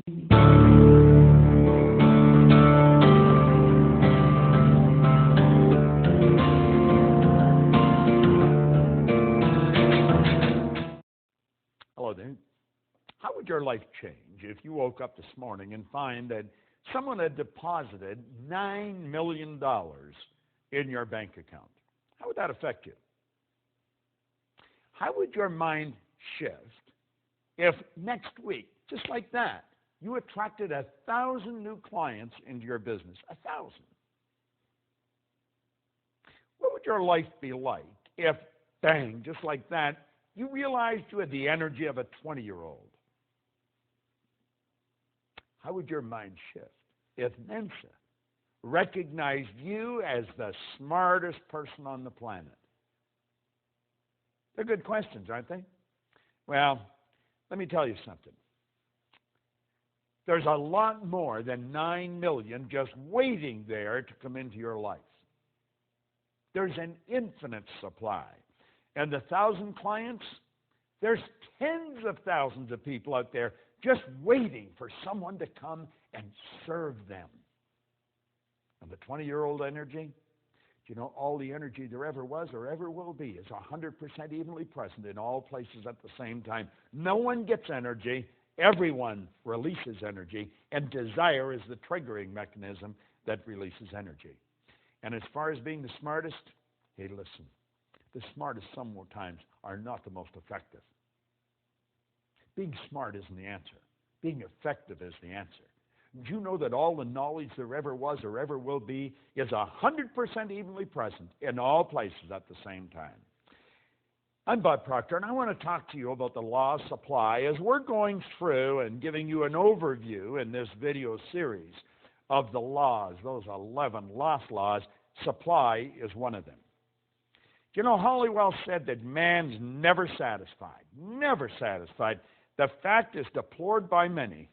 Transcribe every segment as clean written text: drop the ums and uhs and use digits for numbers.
Hello there. How would your life change if you woke up this morning and find that someone had deposited $9 million in your bank account? How would that affect you? How would your mind shift if next week, just like that, you attracted 1,000 new clients into your business? 1,000. What would your life be like if, bang, just like that, you realized you had the energy of a 20-year-old? How would your mind shift if Mensa recognized you as the smartest person on the planet? They're good questions, aren't they? Well, let me tell you something. There's a lot more than 9 million just waiting there to come into your life. There's an infinite supply. And the 1,000 clients, there's tens of thousands of people out there just waiting for someone to come and serve them. And the 20-year-old energy, you know, all the energy there ever was or ever will be is 100% evenly present in all places at the same time. No one gets energy. Everyone releases energy, and desire is the triggering mechanism that releases energy. And as far as being the smartest, hey, listen, the smartest sometimes are not the most effective. Being smart isn't the answer. Being effective is the answer. Do you know that all the knowledge there ever was or ever will be is 100% evenly present in all places at the same time? I'm Bob Proctor, and I want to talk to you about the law of supply as we're going through and giving you an overview in this video series of the laws, those 11 lost laws. Supply is one of them. You know, Halliwell said that man's never satisfied, never satisfied. The fact is deplored by many,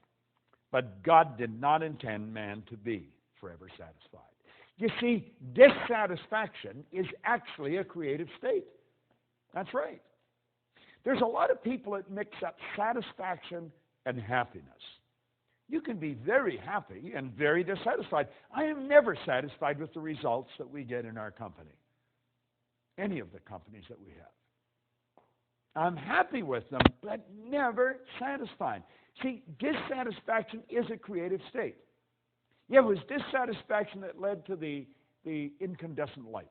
but God did not intend man to be forever satisfied. You see, dissatisfaction is actually a creative state. That's right. There's a lot of people that mix up satisfaction and happiness. You can be very happy and very dissatisfied. I am never satisfied with the results that we get in our company, any of the companies that we have. I'm happy with them, but never satisfied. See, dissatisfaction is a creative state. Yeah, it was dissatisfaction that led to the incandescent light.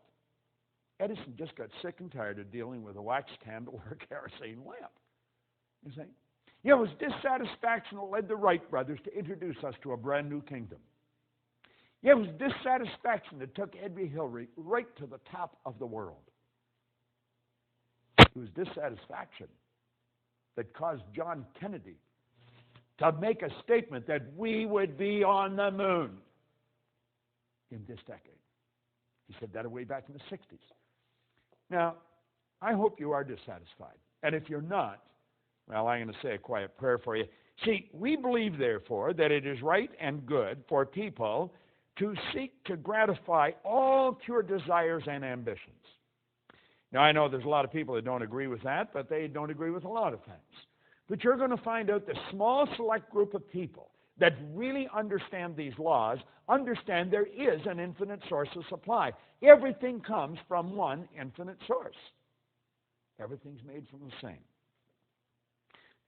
Edison just got sick and tired of dealing with a wax candle or a kerosene lamp. You see? Yeah, it was dissatisfaction that led the Wright brothers to introduce us to a brand new kingdom. Yeah, it was dissatisfaction that took Edward Hillary right to the top of the world. It was dissatisfaction that caused John Kennedy to make a statement that we would be on the moon in this decade. He said that way back in the 60s. Now, I hope you are dissatisfied. And if you're not, well, I'm going to say a quiet prayer for you. See, we believe, therefore, that it is right and good for people to seek to gratify all pure desires and ambitions. Now, I know there's a lot of people that don't agree with that, but they don't agree with a lot of things. But you're going to find out the small select group of people that really understand these laws, understand there is an infinite source of supply. Everything comes from one infinite source. Everything's made from the same.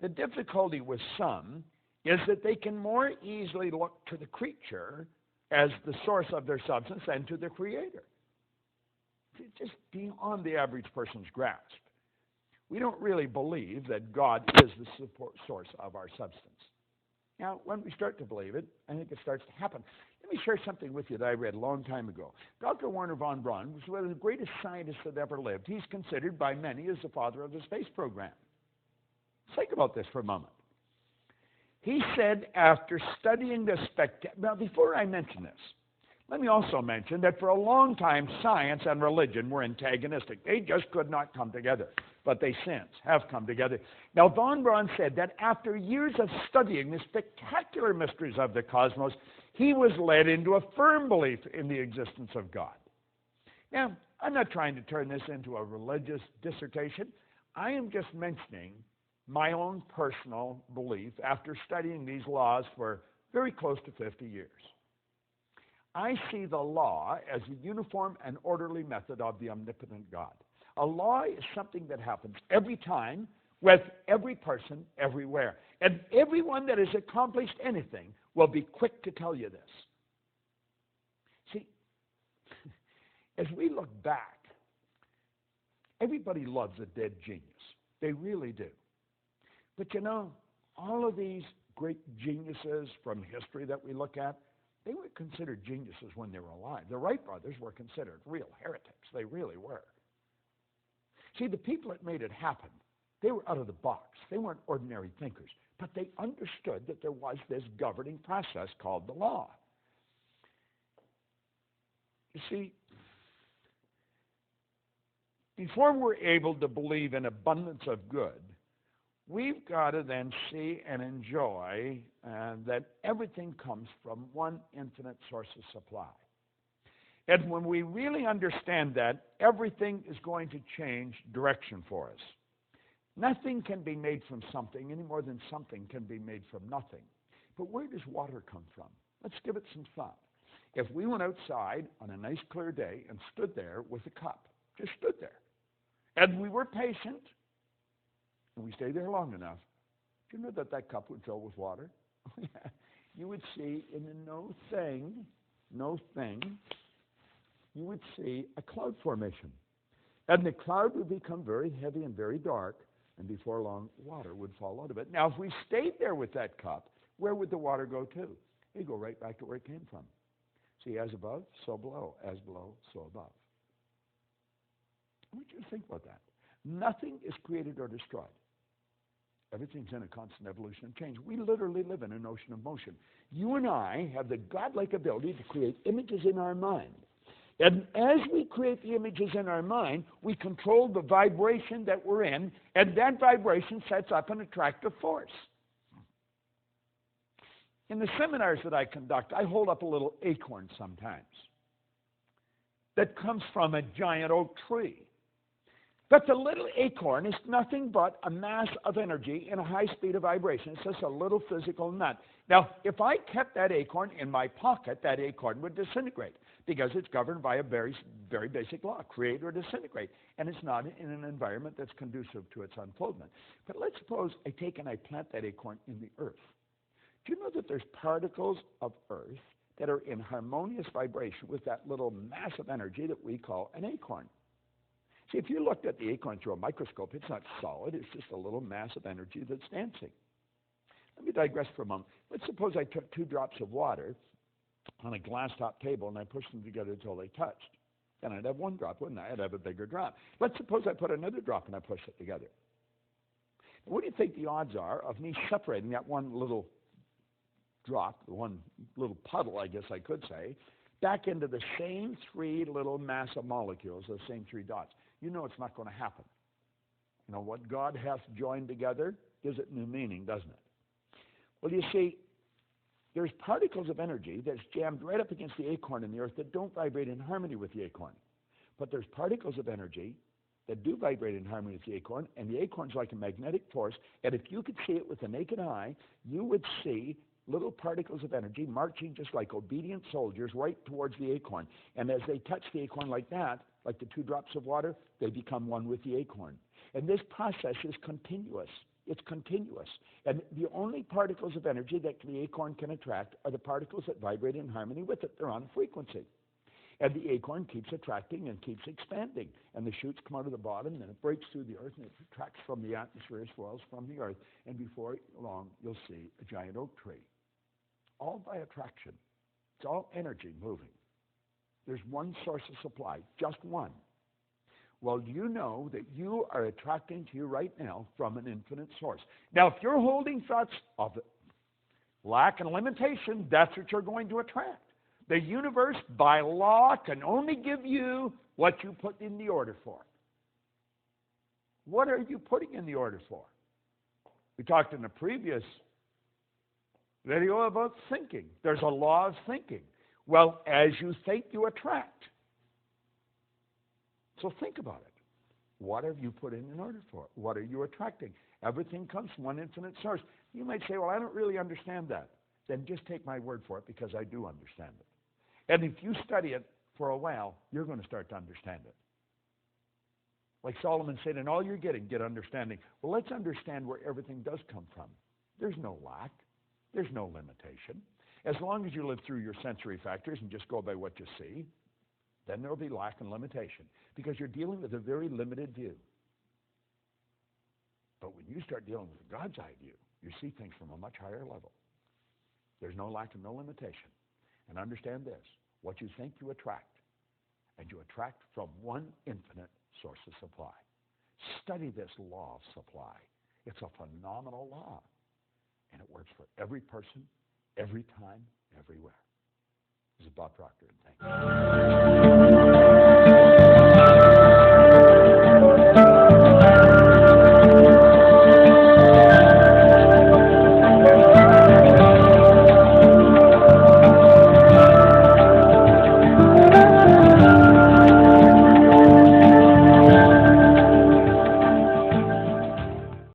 The difficulty with some is that they can more easily look to the creature as the source of their substance than to the creator. It's just beyond the average person's grasp. We don't really believe that God is the source of our substance. Now, when we start to believe it, I think it starts to happen. Let me share something with you that I read a long time ago. Dr. Wernher von Braun was one of the greatest scientists that ever lived. He's considered by many as the father of the space program. Think about this for a moment. He said after studying the now, before I mention this, let me also mention that for a long time, science and religion were antagonistic. They just could not come together, but they since have come together. Now, von Braun said that after years of studying the spectacular mysteries of the cosmos, he was led into a firm belief in the existence of God. Now, I'm not trying to turn this into a religious dissertation. I am just mentioning my own personal belief after studying these laws for very close to 50 years. I see the law as a uniform and orderly method of the omnipotent God. A law is something that happens every time with every person everywhere. And everyone that has accomplished anything will be quick to tell you this. See, as we look back, everybody loves a dead genius. They really do. But you know, all of these great geniuses from history that we look at, they were considered geniuses when they were alive. The Wright brothers were considered real heretics. They really were. See, the people that made it happen, they were out of the box. They weren't ordinary thinkers. But they understood that there was this governing process called the law. You see, before we're able to believe in abundance of good, we've got to then see and enjoy that everything comes from one infinite source of supply. And when we really understand that, everything is going to change direction for us. Nothing can be made from something any more than something can be made from nothing. But where does water come from? Let's give it some thought. If we went outside on a nice clear day and stood there with a cup, just stood there, and we were patient, and we stayed there long enough, do you know that that cup would fill with water? You would see in no thing, you would see a cloud formation. And the cloud would become very heavy and very dark, and before long, water would fall out of it. Now, if we stayed there with that cup, where would the water go to? It'd go right back to where it came from. See, as above, so below. As below, so above. I want you to think about that. Nothing is created or destroyed. Everything's in a constant evolution and change. We literally live in an ocean of motion. You and I have the godlike ability to create images in our mind. And as we create the images in our mind, we control the vibration that we're in, and that vibration sets up an attractive force. In the seminars that I conduct, I hold up a little acorn sometimes that comes from a giant oak tree. But the little acorn is nothing but a mass of energy in a high speed of vibration. It's just a little physical nut. Now, if I kept that acorn in my pocket, that acorn would disintegrate because it's governed by a very, very basic law, create or disintegrate. And it's not in an environment that's conducive to its unfoldment. But let's suppose I take and I plant that acorn in the earth. Do you know that there's particles of earth that are in harmonious vibration with that little mass of energy that we call an acorn? See, if you looked at the acorn through a microscope, it's not solid. It's just a little mass of energy that's dancing. Let me digress for a moment. Let's suppose I took 2 drops of water on a glass-top table and I pushed them together until they touched. Then I'd have 1 drop, wouldn't I? I'd have a bigger drop. Let's suppose I put another drop and I push it together. What do you think the odds are of me separating that one little drop, one little puddle, I guess I could say, back into the same 3 little mass of molecules, the same 3 dots? You know it's not going to happen. You know, what God hath joined together gives it new meaning, doesn't it? Well, you see, there's particles of energy that's jammed right up against the acorn in the earth that don't vibrate in harmony with the acorn. But there's particles of energy that do vibrate in harmony with the acorn, and the acorn's like a magnetic force, and if you could see it with the naked eye, you would see little particles of energy marching just like obedient soldiers right towards the acorn. And as they touch the acorn like that, like the 2 drops of water, they become one with the acorn. And this process is continuous. It's continuous. And the only particles of energy that the acorn can attract are the particles that vibrate in harmony with it. They're on frequency. And the acorn keeps attracting and keeps expanding. And the shoots come out of the bottom, and it breaks through the earth, and it attracts from the atmosphere as well as from the earth. And before long, you'll see a giant oak tree. All by attraction. It's all energy moving. There's one source of supply, just one. Well, you know that you are attracting to you right now from an infinite source. Now, if you're holding thoughts of lack and limitation, that's what you're going to attract. The universe, by law, can only give you what you put in the order for. What are you putting in the order for? We talked in a previous video about thinking. There's a law of thinking. Well, as you think, you attract. So think about it. What have you put in order for? What are you attracting? Everything comes from one infinite source. You might say, well, I don't really understand that. Then just take my word for it, because I do understand it. And if you study it for a while, you're going to start to understand it. Like Solomon said, in all you're getting, get understanding. Well, let's understand where everything does come from. There's no lack. There's no limitation. As long as you live through your sensory factors and just go by what you see, then there will be lack and limitation, because you're dealing with a very limited view. But when you start dealing with God's eye view, you see things from a much higher level. There's no lack and no limitation. And understand this, what you think you attract, and you attract from one infinite source of supply. Study this law of supply. It's a phenomenal law, and it works for every person, every time, everywhere. This is Bob Proctor, and thank you.